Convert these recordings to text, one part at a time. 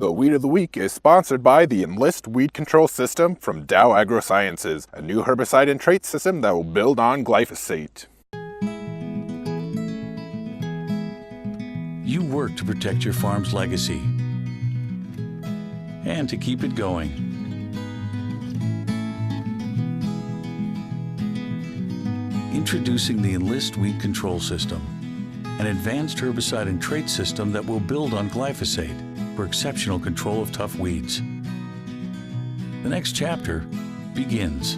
The Weed of the Week is sponsored by the Enlist Weed Control System from Dow AgroSciences, a new herbicide and trait system that will build on glyphosate. You work to protect your farm's legacy and to keep it going. Introducing the Enlist Weed Control System, an advanced herbicide and trait system that will build on glyphosate for exceptional control of tough weeds. The next chapter begins.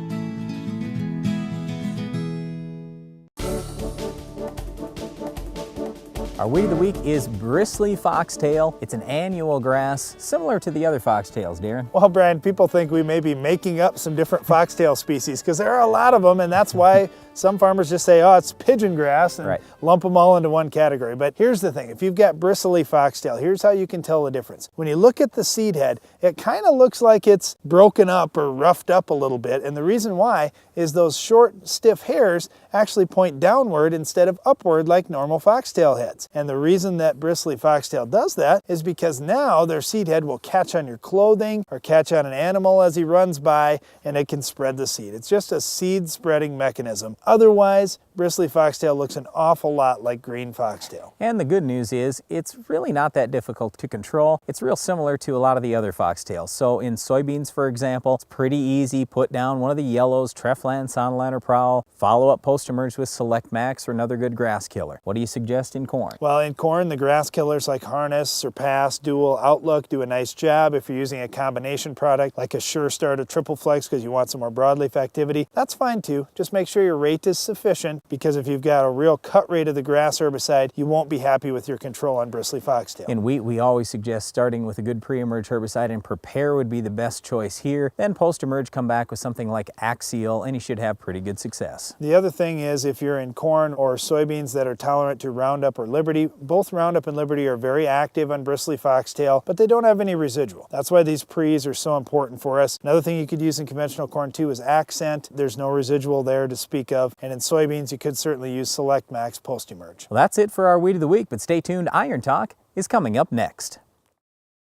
Our weed of the week is Bristly Foxtail. It's an annual grass, similar to the other foxtails, Darren. Well, Brian, people think we may be making up some different foxtail species because there are a lot of them, and that's why some farmers just say, oh, it's pigeon grass, and lump them all into one category. But here's the thing, if you've got Bristly Foxtail, here's how you can tell the difference. When you look at the seed head, it kind of looks like it's broken up or roughed up a little bit, and the reason why is those short, stiff hairs actually point downward instead of upward like normal foxtail heads. And the reason that Bristly Foxtail does that is because now their seed head will catch on your clothing or catch on an animal as he runs by, and it can spread the seed. It's just a seed spreading mechanism. Otherwise, Bristly Foxtail looks an awful lot like green foxtail. And the good news is it's really not that difficult to control. It's real similar to a lot of the other foxtails. So in soybeans, for example, it's pretty easy. Put down one of the yellows, Treflan, Sonaline, or Prowl. Follow up post-emerge with Select Max or another good grass killer. What do you suggest in corn? Well, in corn, the grass killers like Harness, Surpass, Dual, Outlook do a nice job. If you're using a combination product like a SureStart or TripleFlex because you want some more broadleaf activity, that's fine too. Just make sure your rate is sufficient, because if you've got a real cut rate of the grass herbicide, you won't be happy with your control on Bristly Foxtail. In wheat, we always suggest starting with a good pre-emerge herbicide, and Prepare would be the best choice here. Then post-emerge, come back with something like Axial, and you should have pretty good success. The other thing is, if you're in corn or soybeans that are tolerant to Roundup or Liberty, both Roundup and Liberty are very active on Bristly Foxtail, but they don't have any residual. That's why these pre's are so important for us. Another thing you could use in conventional corn too is Accent. There's no residual there to speak of. And in soybeans, you could certainly use Select Max post-emerge. Well, that's it for our Weed of the Week, but stay tuned. Iron Talk is coming up next.